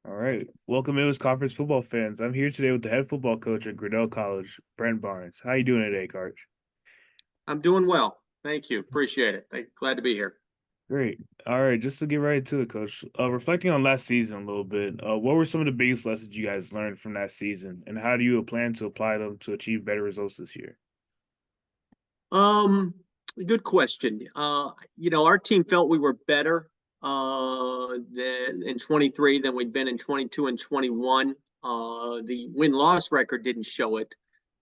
All right. Welcome, Midwest Conference football fans. I'm here today with the head football coach at Grinnell College, Brent Barnes. How you doing today, Coach? I'm doing well. Thank you. Appreciate it. Glad to be here. Great. All right, just to get right into it, Coach. Reflecting on last season a little bit, what were some of the biggest lessons you guys learned from that season, and how do you plan to apply them to achieve better results this year? Um, Good question. Our team felt we were better than in 23 than we'd been in 22 and 21. The win-loss record didn't show it,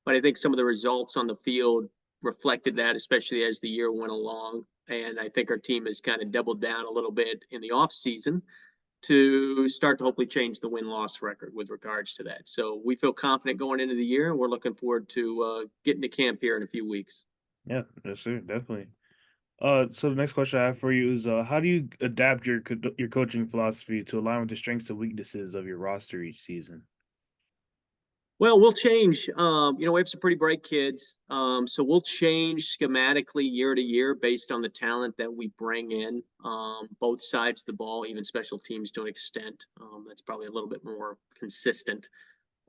but I think some of the results on the field reflected that, especially as the year went along. And I think our team has kind of doubled down a little bit in the off season to start to hopefully change the win-loss record with regards to that. So we feel confident going into the year, and we're looking forward to getting to camp here in a few weeks. Yeah, yes, sir, definitely. So the next question I have for you is, how do you adapt your coaching philosophy to align with the strengths and weaknesses of your roster each season? Well, we'll change. We have some pretty bright kids, so we'll change schematically year to year based on the talent that we bring in. Both sides of the ball, even special teams to an extent. That's probably a little bit more consistent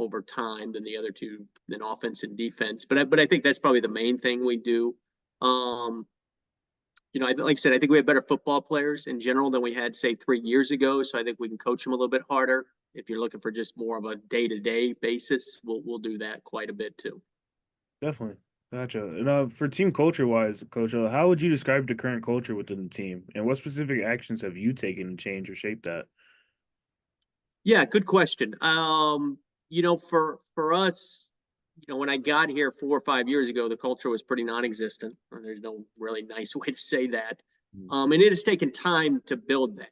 over time than the other two, than offense and defense. But I think that's probably the main thing we do. Um, like I said, I think we have better football players in general than we had, say, 3 years ago. So I think we can coach them a little bit harder. If you're looking for just more of a day-to-day basis, we'll do that quite a bit too. Definitely. Gotcha. And for team culture wise, Coach, how would you describe the current culture within the team? And what specific actions have you taken to change or shape that? Yeah, good question. For us, when I got here 4 or 5 years ago, the culture was pretty non-existent. There's no really nice way to say that. Mm. And it has taken time to build that.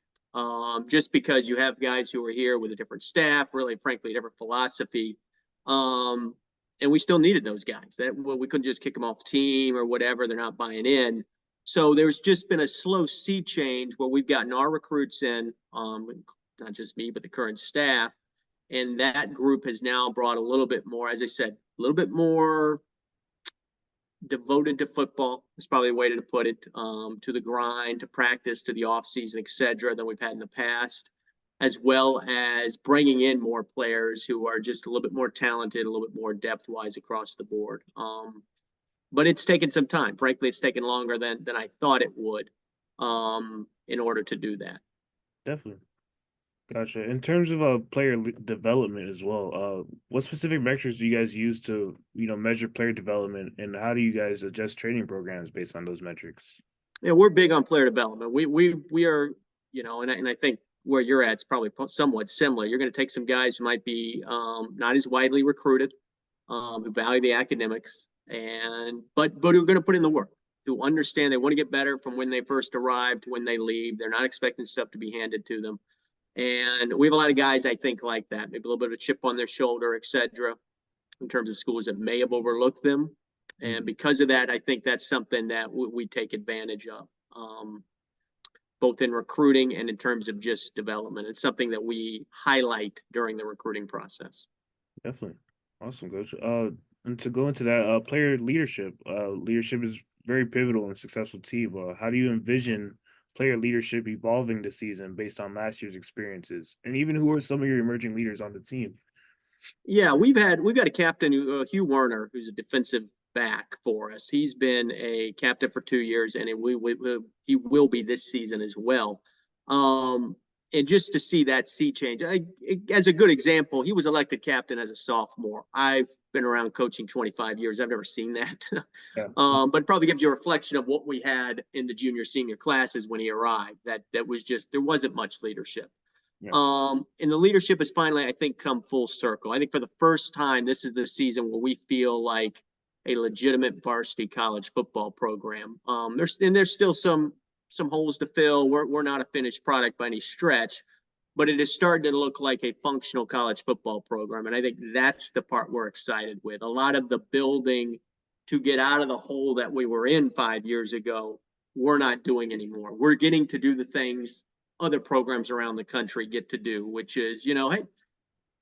Just because you have guys who are here with a different staff, really, frankly, a different philosophy. Um, and we still needed those guys. We couldn't just kick them off the team or whatever. They're not buying in. So there's just been a slow sea change where we've gotten our recruits in, not just me, but the current staff. And that group has now brought a little bit more, as I said, a little bit more devoted to football is probably a way to put it, to the grind, to practice, to the off season, etc., than we've had in the past, as well as bringing in more players who are just a little bit more talented, a little bit more depth wise across the board. But it's taken some time. Frankly, it's taken longer than I thought it would, in order to do that. Definitely. Gotcha. In terms of development as well, what specific metrics do you guys use to, measure player development, and how do you guys adjust training programs based on those metrics? Yeah, we're big on player development. We are, and I think where you're at is probably somewhat similar. You're going to take some guys who might be not as widely recruited, who value the academics, and but who are going to put in the work, who understand they want to get better from when they first arrive to when they leave. They're not expecting stuff to be handed to them, and we have a lot of guys I think like that, maybe a little bit of a chip on their shoulder, etc. In terms of schools that may have overlooked them. And Mm. because of that, I think that's something that we take advantage of, both in recruiting and in terms of just development. It's something that we highlight during the recruiting process. Definitely. Awesome, Coach. And to go into that, player leadership. Leadership is very pivotal in a successful team. How do you envision player leadership evolving this season based on last year's experiences? And even who are some of your emerging leaders on the team? Yeah, we've got a captain, Hugh Werner, who's a defensive back for us. He's been a captain for 2 years, and he will be this season as well. And just to see that sea change, as a good example, he was elected captain as a sophomore. I've been around coaching 25 years. I've never seen that. Yeah. But it probably gives you a reflection of what we had in the junior senior classes when he arrived. That was just, there wasn't much leadership. Yeah. And the leadership has finally, I think, come full circle. I think for the first time, this is the season where we feel like a legitimate varsity college football program. There's still some holes to fill. We're not a finished product by any stretch, but it is starting to look like a functional college football program. And I think that's the part we're excited with. A lot of the building to get out of the hole that we were in 5 years ago, we're not doing anymore. We're getting to do the things other programs around the country get to do, which is, hey,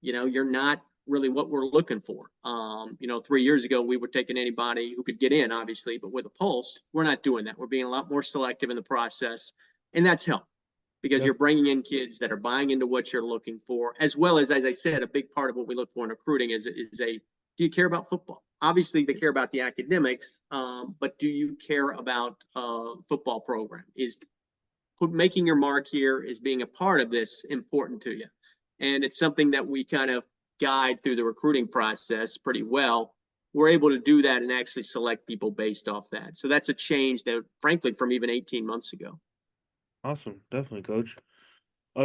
you're not really what we're looking for. 3 years ago, we were taking anybody who could get in, obviously, but with a pulse, we're not doing that. We're being a lot more selective in the process, and that's helped. because Yep. you're bringing in kids that are buying into what you're looking for, as well as I said, a big part of what we look for in recruiting is do you care about football? Obviously, they care about the academics, but do you care about football program? Is making your mark here, is being a part of this important to you? And it's something that we kind of guide through the recruiting process pretty well. We're able to do that and actually select people based off that. So that's a change that, frankly, from even 18 months ago. Awesome. Definitely, coach.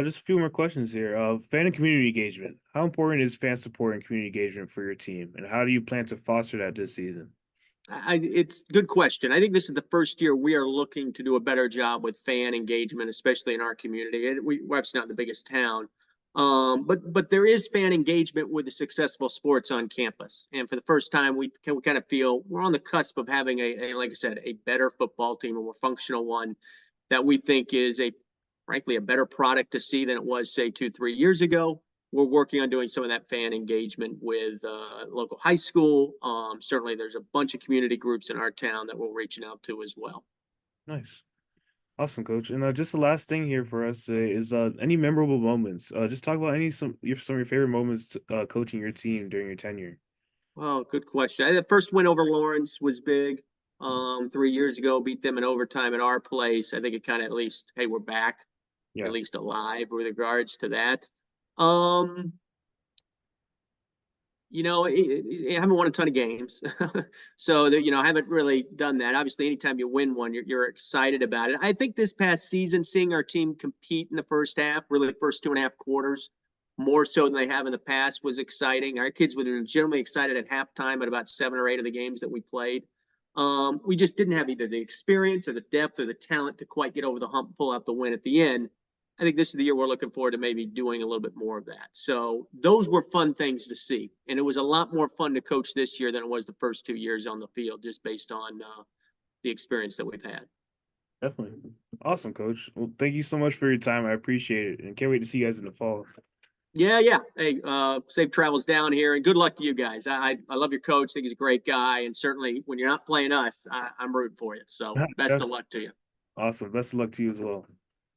Just a few more questions here. Fan and community engagement. How important is fan support and community engagement for your team, and how do you plan to foster that this season? It's a good question. I think this is the first year we are looking to do a better job with fan engagement, especially in our community. And we're obviously not the biggest town, but there is fan engagement with the successful sports on campus. And for the first time, we kind of feel we're on the cusp of having like I said, a better football team, a more functional one that we think is frankly, a better product to see than it was, say, 2-3 years ago. We're working on doing some of that fan engagement with local high school. Certainly, there's a bunch of community groups in our town that we're reaching out to as well. Nice. Awesome, coach. And just the last thing here for us today is any memorable moments. Just talk about some of your favorite moments coaching your team during your tenure. Oh, good question. The first win over Lawrence was big. 3 years ago, beat them in overtime at our place. I think it kind of at least, hey, we're back, Yeah, at least alive with regards to that. Um, I haven't won a ton of games, so that I haven't really done that. Obviously, anytime you win one, you're excited about it. I think this past season, seeing our team compete in the first half, really the first 2.5 quarters, more so than they have in the past, was exciting. Our kids were legitimately excited at halftime at about 7 or 8 of the games that we played. We just didn't have either the experience or the depth or the talent to quite get over the hump, pull out the win at the end. I think this is the year we're looking forward to maybe doing a little bit more of that. So those were fun things to see. And it was a lot more fun to coach this year than it was the first 2 years on the field, just based on the experience that we've had. definitely. Awesome, coach. Well, thank you so much for your time. I appreciate it, and can't wait to see you guys in the fall. Yeah, yeah. Hey, safe travels down here, and good luck to you guys. I love your coach. I think he's a great guy, and certainly when you're not playing us, I'm rooting for you. So best of luck to you. Awesome. Best of luck to you as well.